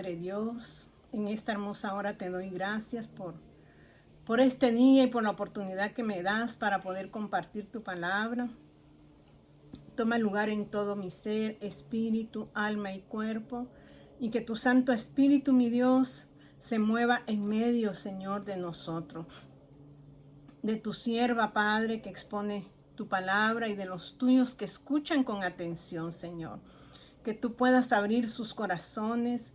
Padre Dios, en esta hermosa hora te doy gracias por este día y por la oportunidad que me das para poder compartir tu palabra. Toma lugar en todo mi ser, espíritu, alma y cuerpo, y que tu Santo Espíritu, mi Dios, se mueva en medio, Señor, de nosotros, de tu sierva, Padre, que expone tu palabra y de los tuyos que escuchan con atención, Señor. Que tú puedas abrir sus corazones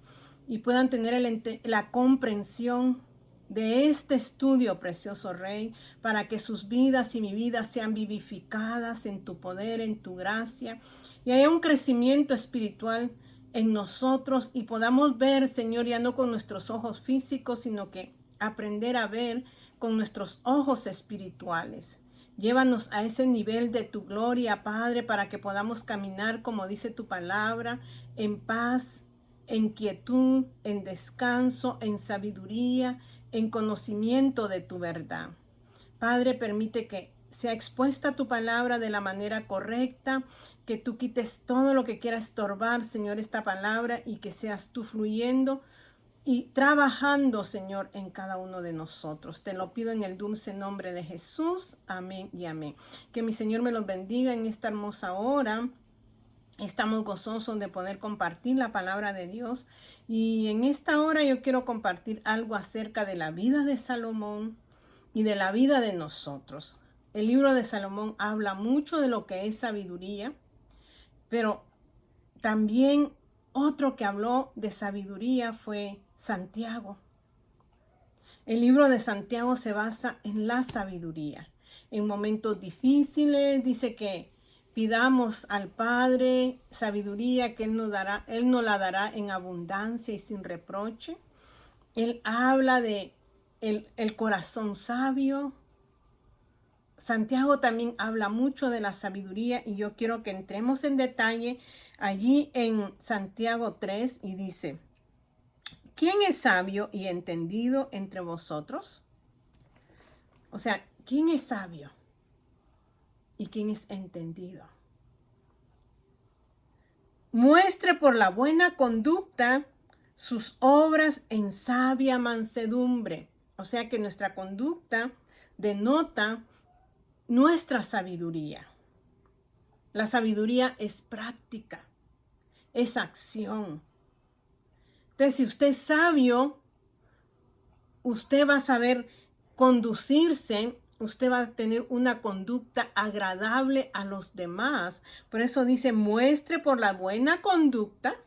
y puedan tener la comprensión de este estudio, precioso Rey, para que sus vidas y mi vida sean vivificadas en tu poder, en tu gracia, y haya un crecimiento espiritual en nosotros y podamos ver, Señor, ya no con nuestros ojos físicos, sino que aprender a ver con nuestros ojos espirituales. Llévanos a ese nivel de tu gloria, Padre, para que podamos caminar, como dice tu palabra, en paz, en quietud, en descanso, en sabiduría, en conocimiento de tu verdad. Padre, permite que sea expuesta tu palabra de la manera correcta, que tú quites todo lo que quiera estorbar, Señor, esta palabra, y que seas tú fluyendo y trabajando, Señor, en cada uno de nosotros. Te lo pido en el dulce nombre de Jesús. Amén y amén. Que mi Señor me los bendiga en esta hermosa hora. Estamos gozosos de poder compartir la palabra de Dios. Y en esta hora yo quiero compartir algo acerca de la vida de Salomón y de la vida de nosotros. El libro de Salomón habla mucho de lo que es sabiduría, pero también otro que habló de sabiduría fue Santiago. El libro de Santiago se basa en la sabiduría. En momentos difíciles dice que pidamos al Padre sabiduría que Él nos la dará en abundancia y sin reproche. Él habla de el corazón sabio. Santiago también habla mucho de la sabiduría y yo quiero que entremos en detalle allí en Santiago 3 y dice: ¿quién es sabio y entendido entre vosotros? O sea, ¿quién es sabio y quién es entendido? Muestre por la buena conducta sus obras en sabia mansedumbre. O sea que nuestra conducta denota nuestra sabiduría. La sabiduría es práctica, es acción. Entonces, si usted es sabio, usted va a saber conducirse, usted va a tener una conducta agradable a los demás. Por eso dice, muestre por la buena conducta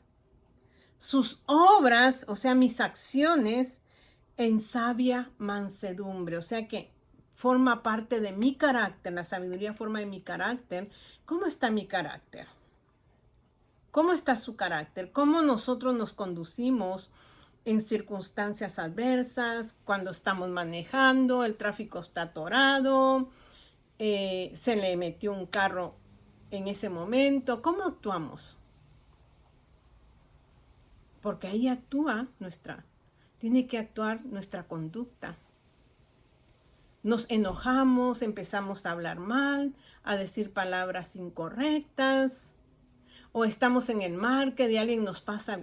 sus obras, o sea, mis acciones, en sabia mansedumbre. O sea que forma parte de mi carácter, la sabiduría forma de mi carácter. ¿Cómo está mi carácter? ¿Cómo está su carácter? ¿Cómo nosotros nos conducimos en circunstancias adversas, cuando estamos manejando, el tráfico está atorado, se le metió un carro en ese momento? ¿Cómo actuamos? Porque ahí tiene que actuar nuestra conducta. Nos enojamos, empezamos a hablar mal, a decir palabras incorrectas, o estamos en el mar que de alguien nos pasa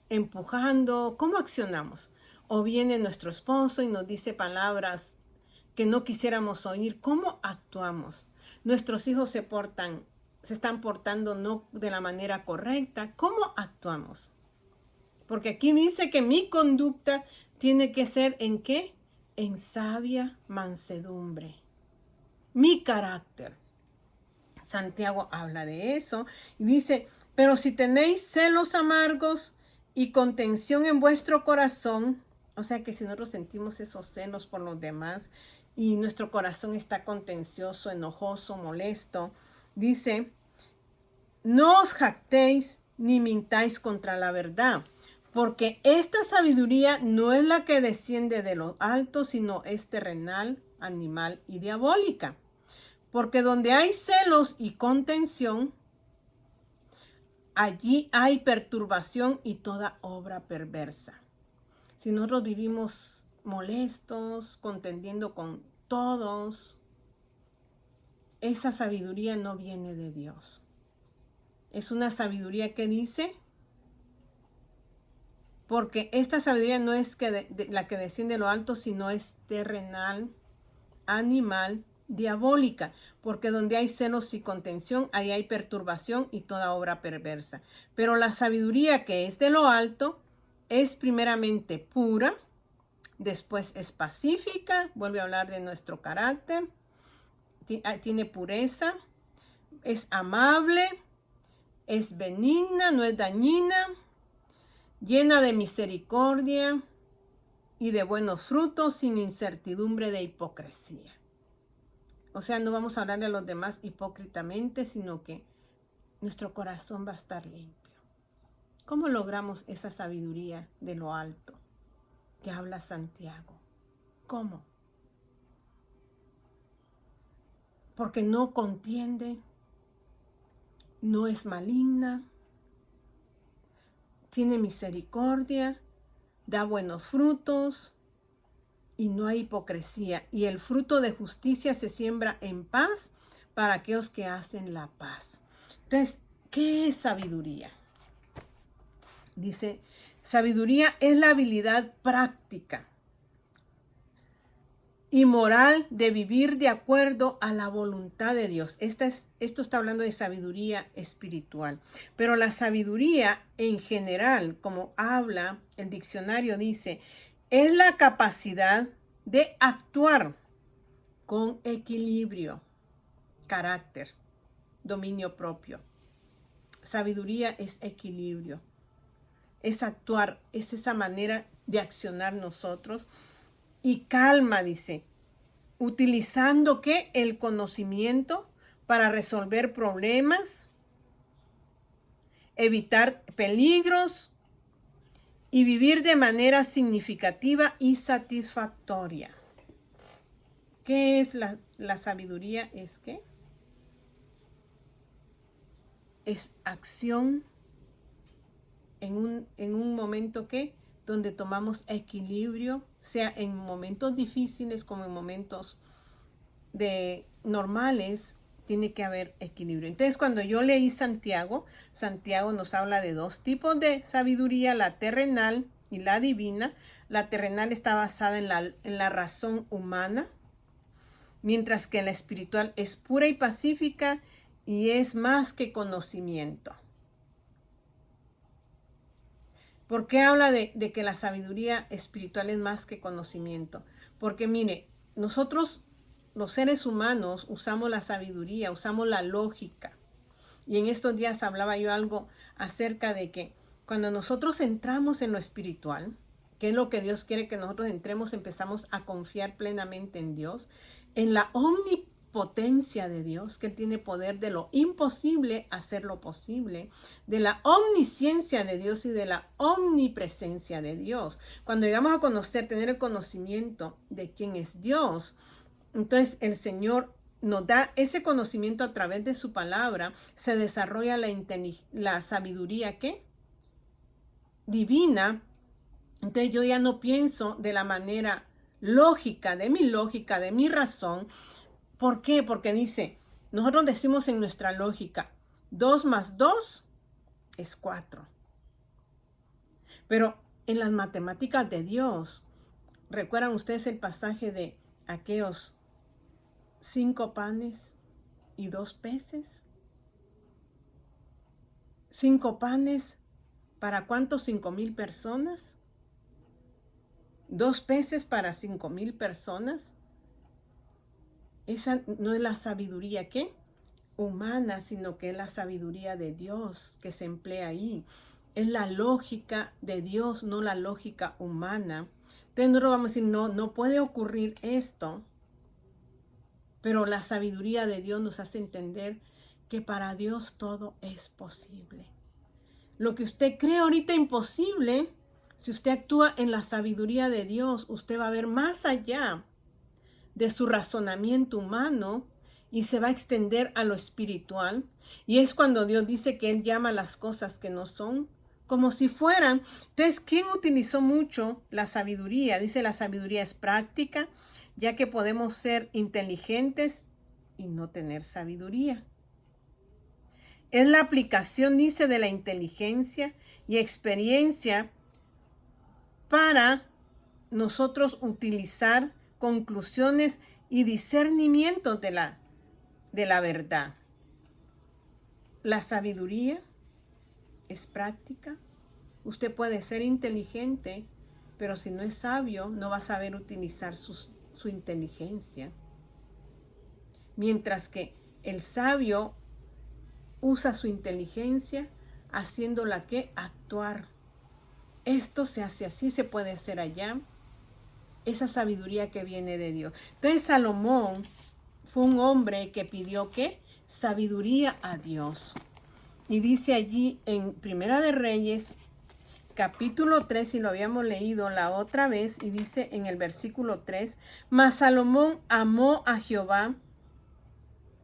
empujando. ¿Cómo accionamos? O viene nuestro esposo y nos dice palabras que no quisiéramos oír. ¿Cómo actuamos? Nuestros hijos se están portando no de la manera correcta. ¿Cómo actuamos? Porque aquí dice que mi conducta tiene que ser ¿en qué? En sabia mansedumbre. Mi carácter. Santiago habla de eso y dice, pero si tenéis celos amargos y contención en vuestro corazón, o sea que si nosotros sentimos esos celos por los demás y nuestro corazón está contencioso, enojoso, molesto, dice, no os jactéis ni mintáis contra la verdad, porque esta sabiduría no es la que desciende de lo alto, sino es terrenal, animal y diabólica. Porque donde hay celos y contención, allí hay perturbación y toda obra perversa. Si nosotros vivimos molestos, contendiendo con todos, esa sabiduría no viene de Dios. Es una sabiduría que dice porque esta sabiduría no es la que desciende de lo alto, sino es terrenal, animal, diabólica, porque donde hay celos y contención, ahí hay perturbación y toda obra perversa. Pero la sabiduría que es de lo alto es primeramente pura, después es pacífica, vuelve a hablar de nuestro carácter, tiene pureza, es amable, es benigna, no es dañina, llena de misericordia y de buenos frutos, sin incertidumbre de hipocresía. O sea, no vamos a hablarle a los demás hipócritamente, sino que nuestro corazón va a estar limpio. ¿Cómo logramos esa sabiduría de lo alto que habla Santiago? ¿Cómo? Porque no contiende, no es maligna, tiene misericordia, da buenos frutos y no hay hipocresía. Y el fruto de justicia se siembra en paz para aquellos que hacen la paz. Entonces, ¿qué es sabiduría? Dice, sabiduría es la habilidad práctica y moral de vivir de acuerdo a la voluntad de Dios. Esto está hablando de sabiduría espiritual. Pero la sabiduría en general, como habla el diccionario, dice, es la capacidad de actuar con equilibrio, carácter, dominio propio. Sabiduría es equilibrio, es actuar, es esa manera de accionar nosotros. Y calma, dice, utilizando ¿qué? El conocimiento para resolver problemas, evitar peligros y vivir de manera significativa y satisfactoria. ¿Qué es la sabiduría? Es que es acción en un momento que donde tomamos equilibrio, sea en momentos difíciles como en momentos normales, tiene que haber equilibrio. Entonces, cuando yo leí Santiago nos habla de dos tipos de sabiduría, la terrenal y la divina. La terrenal está basada en la razón humana, mientras que la espiritual es pura y pacífica y es más que conocimiento. ¿Por qué habla de que la sabiduría espiritual es más que conocimiento? Porque mire, nosotros los seres humanos usamos la sabiduría, usamos la lógica. Y en estos días hablaba yo algo acerca de que cuando nosotros entramos en lo espiritual, que es lo que Dios quiere que nosotros entremos, empezamos a confiar plenamente en Dios, en la omnipotencia de Dios, que tiene poder de lo imposible hacer lo posible, de la omnisciencia de Dios y de la omnipresencia de Dios. Cuando llegamos a conocer, tener el conocimiento de quién es Dios, entonces el Señor nos da ese conocimiento a través de su palabra, se desarrolla la sabiduría ¿qué? Divina. Entonces yo ya no pienso de la manera lógica, de mi razón. ¿Por qué? Porque dice, nosotros decimos en nuestra lógica, 2 más 2 es 4. Pero en las matemáticas de Dios, ¿recuerdan ustedes el pasaje de aquellos 5 panes y 2 peces? 5 panes, ¿para cuántos? 5,000 personas. 2 peces para 5,000 personas. Esa no es la sabiduría ¿qué? Humana, sino que es la sabiduría de Dios que se emplea ahí. Es la lógica de Dios, no la lógica humana. Entonces nosotros vamos a decir, no puede ocurrir esto. Pero la sabiduría de Dios nos hace entender que para Dios todo es posible. Lo que usted cree ahorita imposible, si usted actúa en la sabiduría de Dios, usted va a ver más allá de su razonamiento humano y se va a extender a lo espiritual. Y es cuando Dios dice que Él llama las cosas que no son como si fueran. Entonces, ¿quién utilizó mucho la sabiduría? Dice, la sabiduría es práctica, ya que podemos ser inteligentes y no tener sabiduría. Es la aplicación, dice, de la inteligencia y experiencia para nosotros utilizar conclusiones y discernimientos de la verdad. La sabiduría es práctica. Usted puede ser inteligente, pero si no es sabio, no va a saber utilizar su inteligencia. Mientras que el sabio usa su inteligencia haciéndola que actuar. Esto se hace así, se puede hacer allá. Esa sabiduría que viene de Dios. Entonces Salomón fue un hombre que pidió ¿qué? Sabiduría a Dios. Y dice allí en Primera de Reyes, capítulo 3, y lo habíamos leído la otra vez, y dice en el versículo 3, mas Salomón amó a Jehová,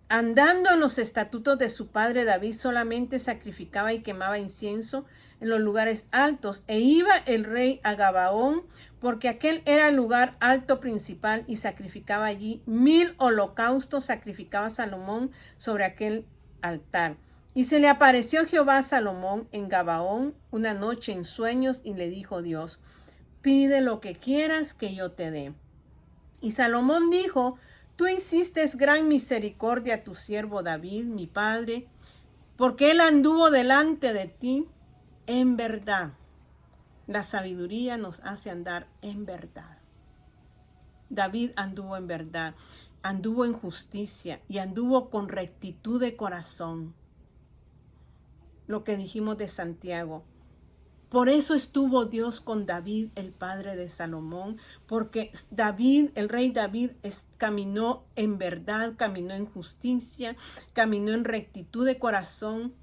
andando en los estatutos de su padre David, solamente sacrificaba y quemaba incienso en los lugares altos, e iba el rey a Gabaón, porque aquel era el lugar alto principal, y sacrificaba allí 1000 holocaustos, sacrificaba Salomón sobre aquel altar. Y se le apareció Jehová a Salomón en Gabaón una noche en sueños, y le dijo Dios, pide lo que quieras que yo te dé. Y Salomón dijo, tú hiciste gran misericordia a tu siervo David, mi padre, porque él anduvo delante de ti en verdad. La sabiduría nos hace andar en verdad. David anduvo en verdad, anduvo en justicia y anduvo con rectitud de corazón. Lo que dijimos de Santiago. Por eso estuvo Dios con David, el padre de Salomón, porque David, el rey David, caminó en verdad, caminó en justicia, caminó en rectitud de corazón.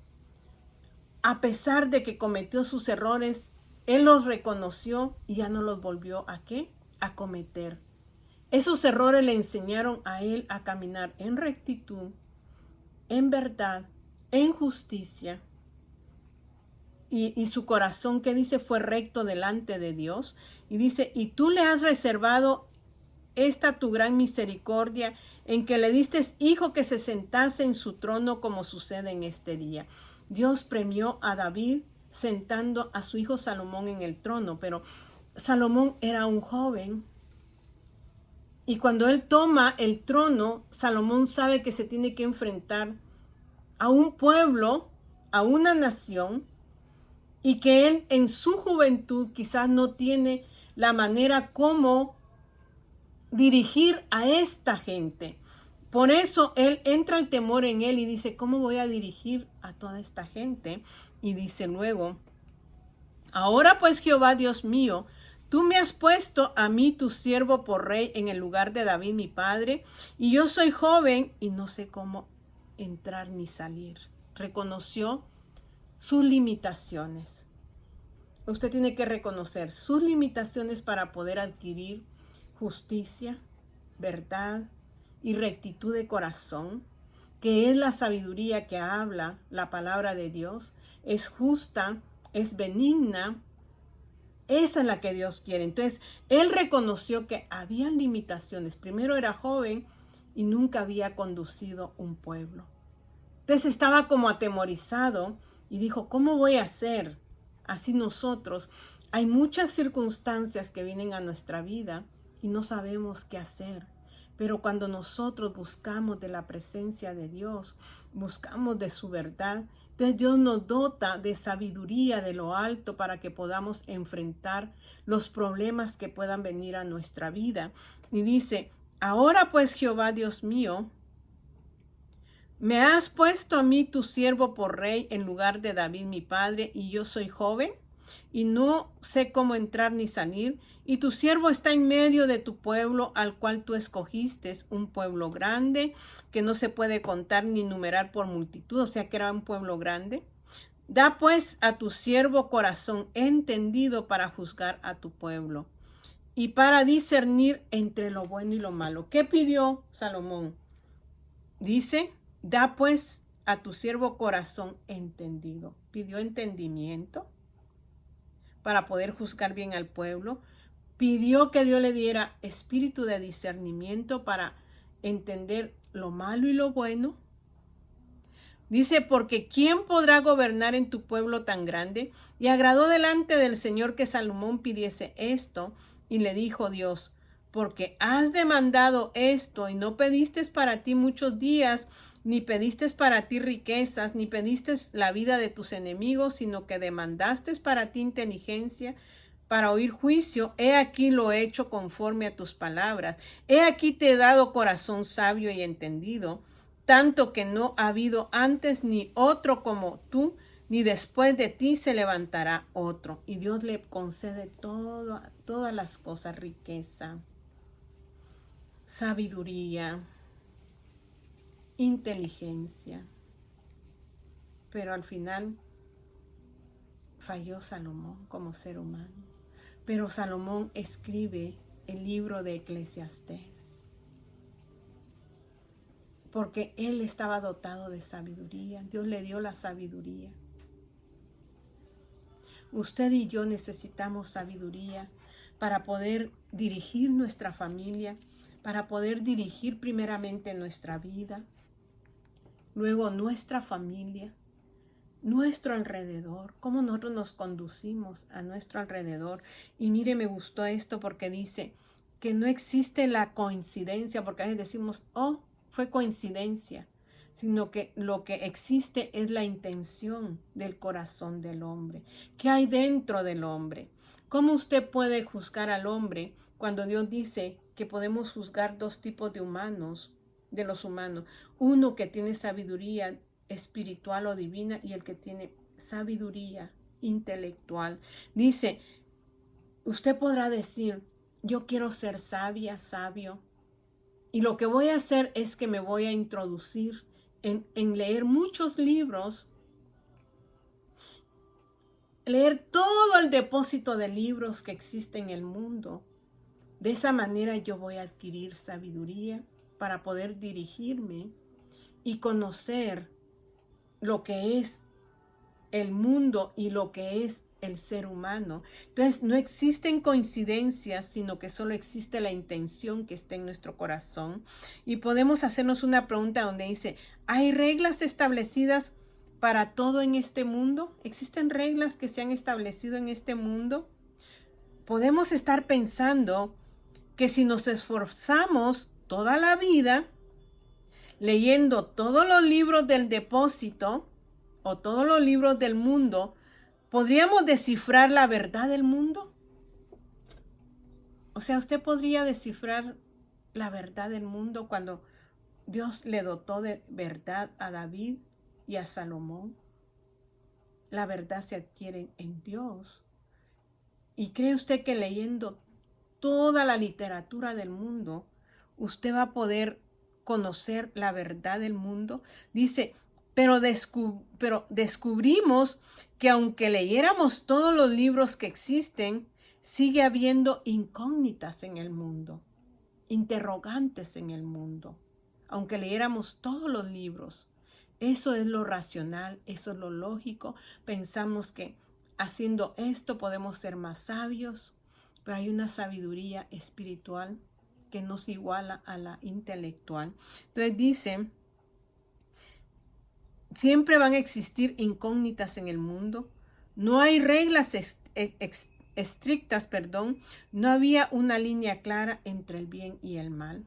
A pesar de que cometió sus errores, él los reconoció y ya no los volvió ¿a qué? A cometer. Esos errores le enseñaron a él a caminar en rectitud, en verdad, en justicia. Y su corazón, que dice, fue recto delante de Dios. Y dice, y tú le has reservado esta tu gran misericordia, en que le diste hijo que se sentase en su trono, como sucede en este día. Dios premió a David sentando a su hijo Salomón en el trono, pero Salomón era un joven. Y cuando él toma el trono, Salomón sabe que se tiene que enfrentar a un pueblo, a una nación, y que él en su juventud quizás no tiene la manera como dirigir a esta gente. Por eso él entra el temor en él y dice, ¿cómo voy a dirigir a toda esta gente? Y dice luego, ahora pues Jehová Dios mío, tú me has puesto a mí tu siervo por rey en el lugar de David mi padre, y yo soy joven y no sé cómo entrar ni salir. Reconoció sus limitaciones. Usted tiene que reconocer sus limitaciones para poder adquirir justicia, verdad y rectitud de corazón, que es la sabiduría que habla la palabra de Dios. Es justa, es benigna. Esa es la que Dios quiere. Entonces, él reconoció que había limitaciones. Primero era joven y nunca había conducido un pueblo. Entonces estaba como atemorizado y dijo, ¿cómo voy a hacer? Así nosotros, hay muchas circunstancias que vienen a nuestra vida y no sabemos qué hacer. Pero cuando nosotros buscamos de la presencia de Dios, buscamos de su verdad, entonces Dios nos dota de sabiduría de lo alto para que podamos enfrentar los problemas que puedan venir a nuestra vida. Y dice, ahora pues Jehová Dios mío, me has puesto a mí tu siervo por rey en lugar de David mi padre, y yo soy joven y no sé cómo entrar ni salir, y tu siervo está en medio de tu pueblo al cual tú escogiste, un pueblo grande que no se puede contar ni numerar por multitud, o sea que era un pueblo grande. Da pues a tu siervo corazón entendido para juzgar a tu pueblo y para discernir entre lo bueno y lo malo. ¿Qué pidió Salomón? Dice, da pues a tu siervo corazón entendido. Pidió entendimiento para poder juzgar bien al pueblo. Pidió que Dios le diera espíritu de discernimiento para entender lo malo y lo bueno. Dice, porque ¿quién podrá gobernar en tu pueblo tan grande? Y agradó delante del Señor que Salomón pidiese esto, y le dijo Dios, porque has demandado esto y no pediste para ti muchos días, ni pediste para ti riquezas, ni pediste la vida de tus enemigos, sino que demandaste para ti inteligencia, para oír juicio. He aquí lo he hecho conforme a tus palabras. He aquí te he dado corazón sabio y entendido, tanto que no ha habido antes ni otro como tú, ni después de ti se levantará otro. Y Dios le concede todas las cosas: riqueza, sabiduría, inteligencia. Pero al final falló Salomón como ser humano. Pero Salomón escribe el libro de Eclesiastés, porque él estaba dotado de sabiduría. Dios le dio la sabiduría. Usted y yo necesitamos sabiduría para poder dirigir nuestra familia, para poder dirigir primeramente nuestra vida, luego nuestra familia, nuestro alrededor, cómo nosotros nos conducimos a nuestro alrededor. Y mire, me gustó esto porque dice que no existe la coincidencia, porque a veces decimos, oh, fue coincidencia, sino que lo que existe es la intención del corazón del hombre. ¿Qué hay dentro del hombre? ¿Cómo usted puede juzgar al hombre cuando Dios dice que podemos juzgar dos tipos de humanos, de los humanos? Uno que tiene sabiduría espiritual o divina y el que tiene sabiduría intelectual. Dice, usted podrá decir, yo quiero ser sabia, sabio, y lo que voy a hacer es que me voy a introducir en leer muchos libros, leer todo el depósito de libros que existe en el mundo. De esa manera yo voy a adquirir sabiduría para poder dirigirme y conocer lo que es el mundo y lo que es el ser humano. Entonces no existen coincidencias, sino que solo existe la intención que está en nuestro corazón. Y podemos hacernos una pregunta donde dice, ¿hay reglas establecidas para todo en este mundo? ¿Existen reglas que se han establecido en este mundo? Podemos estar pensando que si nos esforzamos toda la vida leyendo todos los libros del depósito o todos los libros del mundo, ¿podríamos descifrar la verdad del mundo? O sea, usted podría descifrar la verdad del mundo cuando Dios le dotó de verdad a David y a Salomón. La verdad se adquiere en Dios. ¿Y cree usted que leyendo toda la literatura del mundo, usted va a poder conocer la verdad del mundo? Dice, pero descubrimos que aunque leyéramos todos los libros que existen, sigue habiendo incógnitas en el mundo, interrogantes en el mundo. Aunque leyéramos todos los libros, eso es lo racional, eso es lo lógico. Pensamos que haciendo esto podemos ser más sabios, pero hay una sabiduría espiritual que no se iguala a la intelectual. Entonces dice, siempre van a existir incógnitas en el mundo. No hay reglas estrictas, no había una línea clara entre el bien y el mal.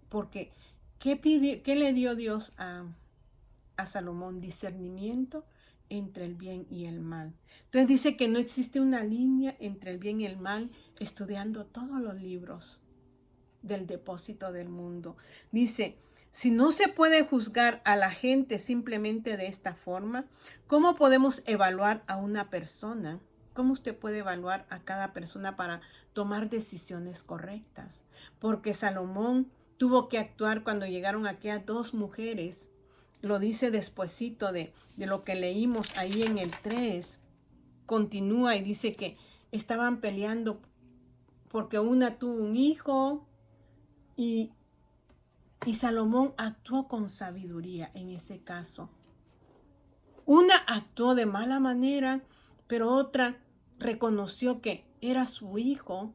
Porque, ¿qué le dio Dios a Salomón? Discernimiento entre el bien y el mal. Entonces dice que no existe una línea entre el bien y el mal, estudiando todos los libros del depósito del mundo. Dice, si no se puede juzgar a la gente simplemente de esta forma, ¿cómo podemos evaluar a una persona? ¿Cómo usted puede evaluar a cada persona para tomar decisiones correctas? Porque Salomón tuvo que actuar cuando llegaron aquellas dos mujeres. Lo dice despuesito de lo que leímos ahí en el 3. Continúa y dice que estaban peleando porque una tuvo un hijo y Salomón actuó con sabiduría en ese caso. Una actuó de mala manera, pero otra reconoció que era su hijo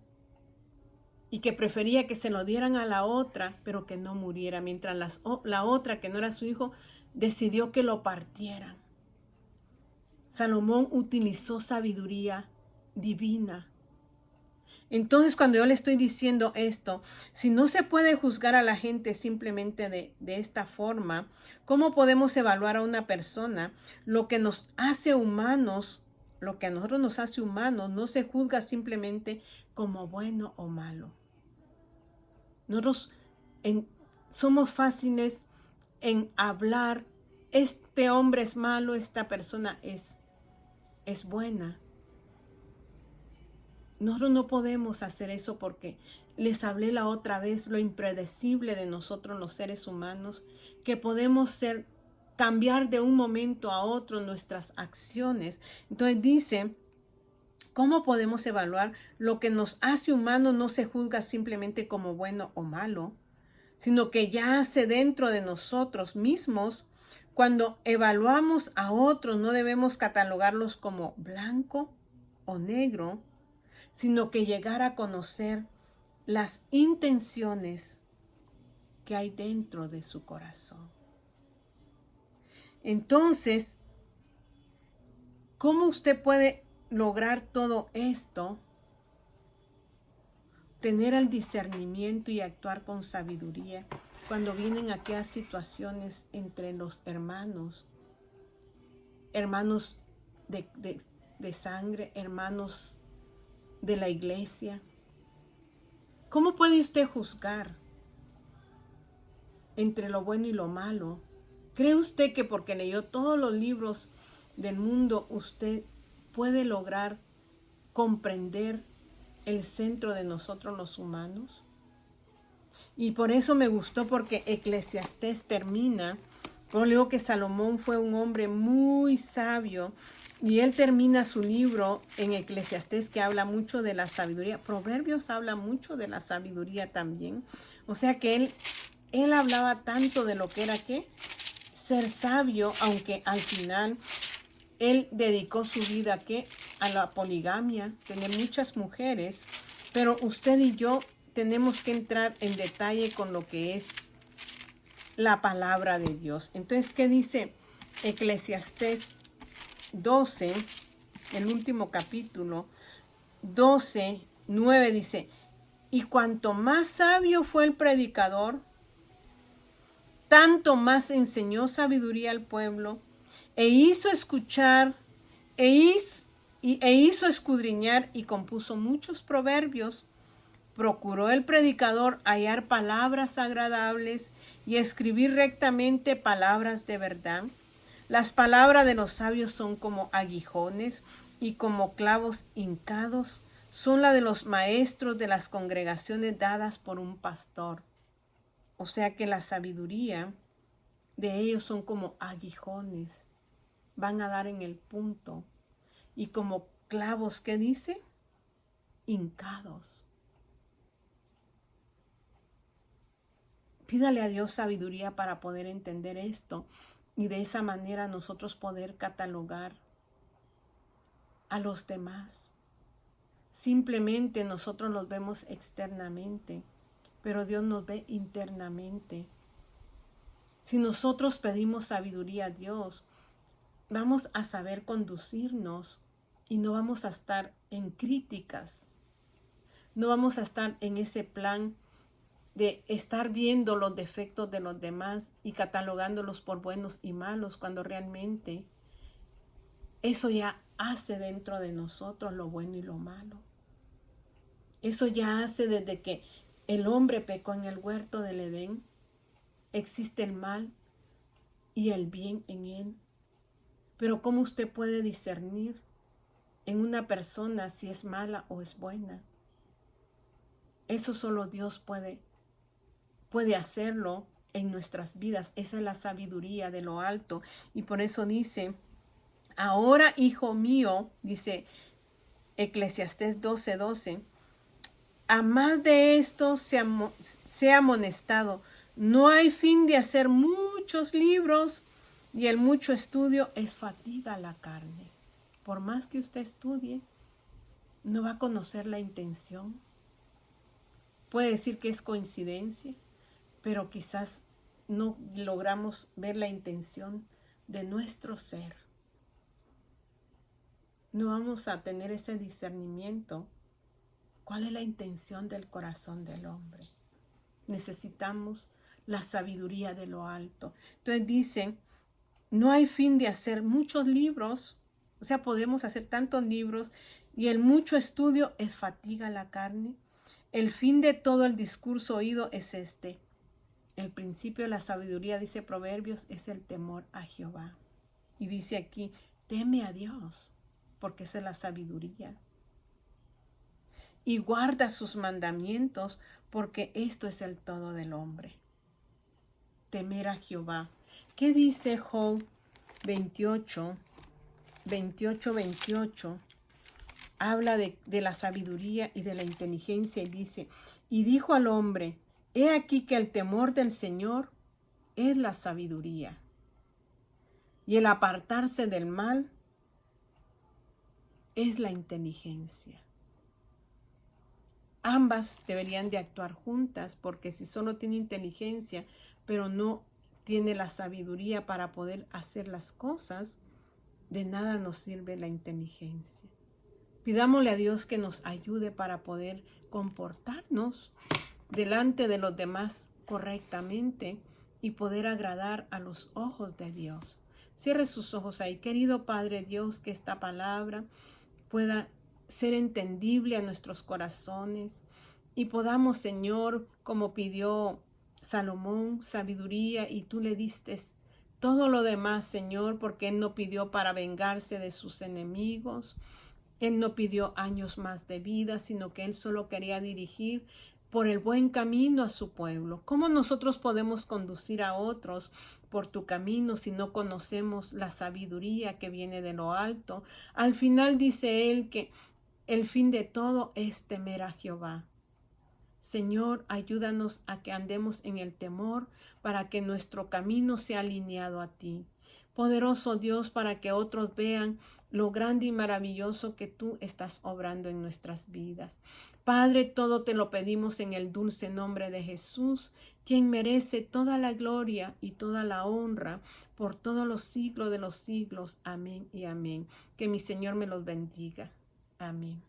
y que prefería que se lo dieran a la otra, pero que no muriera, mientras la otra, que no era su hijo, decidió que lo partieran. Salomón utilizó sabiduría divina. Entonces, cuando yo le estoy diciendo esto, si no se puede juzgar a la gente simplemente de esta forma, ¿cómo podemos evaluar a una persona? Lo que nos hace humanos, lo que a nosotros nos hace humanos, no se juzga simplemente como bueno o malo. Nosotros somos fáciles en hablar, este hombre es malo, esta persona es buena. Nosotros no podemos hacer eso porque les hablé la otra vez lo impredecible de nosotros los seres humanos, que podemos cambiar de un momento a otro nuestras acciones. Entonces dice, ¿cómo podemos evaluar lo que nos hace humanos? No se juzga simplemente como bueno o malo, sino que yace dentro de nosotros mismos. Cuando evaluamos a otros, no debemos catalogarlos como blanco o negro, sino que llegar a conocer las intenciones que hay dentro de su corazón. Entonces, ¿cómo usted puede lograr todo esto? Tener el discernimiento y actuar con sabiduría cuando vienen aquellas situaciones entre los hermanos de sangre, hermanos de la iglesia. ¿Cómo puede usted juzgar entre lo bueno y lo malo? ¿Cree usted que porque leyó todos los libros del mundo usted puede lograr comprender el centro de nosotros los humanos? Y por eso me gustó, porque Eclesiastés termina, yo leo que Salomón fue un hombre muy sabio, y él termina su libro en Eclesiastés, que habla mucho de la sabiduría. Proverbios habla mucho de la sabiduría también. O sea que él hablaba tanto de lo que era ser sabio, aunque al final él dedicó su vida a la poligamia, tener muchas mujeres. Pero usted y yo tenemos que entrar en detalle con lo que es la palabra de Dios. Entonces, ¿qué dice Eclesiastés 12, el último capítulo? 12:9 dice: y cuanto más sabio fue el predicador, tanto más enseñó sabiduría al pueblo, e hizo escuchar, e hizo escudriñar, y compuso muchos proverbios. Procuró el predicador hallar palabras agradables y escribir rectamente palabras de verdad. Las palabras de los sabios son como aguijones, y como clavos hincados son las de los maestros de las congregaciones dadas por un pastor. O sea que la sabiduría de ellos son como aguijones, van a dar en el punto, y como clavos, ¿qué dice? Hincados. Pídale a Dios sabiduría para poder entender esto, y de esa manera nosotros poder catalogar a los demás. Simplemente nosotros los vemos externamente, pero Dios nos ve internamente. Si nosotros pedimos sabiduría a Dios, vamos a saber conducirnos y no vamos a estar en críticas. No vamos a estar en ese plan de estar viendo los defectos de los demás y catalogándolos por buenos y malos, cuando realmente eso ya hace dentro de nosotros lo bueno y lo malo. Eso ya hace desde que el hombre pecó en el huerto del Edén. Existe el mal y el bien en él. Pero ¿cómo usted puede discernir en una persona si es mala o es buena? Eso solo Dios puede hacerlo en nuestras vidas. Esa es la sabiduría de lo alto. Y por eso dice: ahora, hijo mío, dice Eclesiastés 12:12, a más de esto sea amonestado. No hay fin de hacer muchos libros, y el mucho estudio es fatiga a la carne. Por más que usted estudie, no va a conocer la intención. Puede decir que es coincidencia, pero quizás no logramos ver la intención de nuestro ser. No vamos a tener ese discernimiento. ¿Cuál es la intención del corazón del hombre? Necesitamos la sabiduría de lo alto. Entonces dicen, no hay fin de hacer muchos libros, o sea, podemos hacer tantos libros, y el mucho estudio es fatiga la carne. El fin de todo el discurso oído es este. El principio de la sabiduría, dice Proverbios, es el temor a Jehová. Y dice aquí, teme a Dios, porque esa es la sabiduría. Y guarda sus mandamientos, porque esto es el todo del hombre. Temer a Jehová. ¿Qué dice Job 28? Habla de la sabiduría y de la inteligencia y dice, y dijo al hombre, he aquí que el temor del Señor es la sabiduría, y el apartarse del mal es la inteligencia. Ambas deberían de actuar juntas, porque si solo tiene inteligencia, pero no tiene la sabiduría para poder hacer las cosas, de nada nos sirve la inteligencia. Pidámosle a Dios que nos ayude para poder comportarnos delante de los demás correctamente y poder agradar a los ojos de Dios. Cierre sus ojos ahí. Querido Padre Dios, que esta palabra pueda ser entendible a nuestros corazones y podamos, Señor, como pidió Salomón, sabiduría, y tú le diste todo lo demás, Señor, porque él no pidió para vengarse de sus enemigos. Él no pidió años más de vida, sino que él solo quería dirigir por el buen camino a su pueblo. ¿Cómo nosotros podemos conducir a otros por tu camino si no conocemos la sabiduría que viene de lo alto? Al final dice él que el fin de todo es temer a Jehová. Señor, ayúdanos a que andemos en el temor para que nuestro camino sea alineado a ti. Poderoso Dios, para que otros vean lo grande y maravilloso que tú estás obrando en nuestras vidas. Padre, todo te lo pedimos en el dulce nombre de Jesús, quien merece toda la gloria y toda la honra por todos los siglos de los siglos. Amén y amén. Que mi Señor me los bendiga. Amén.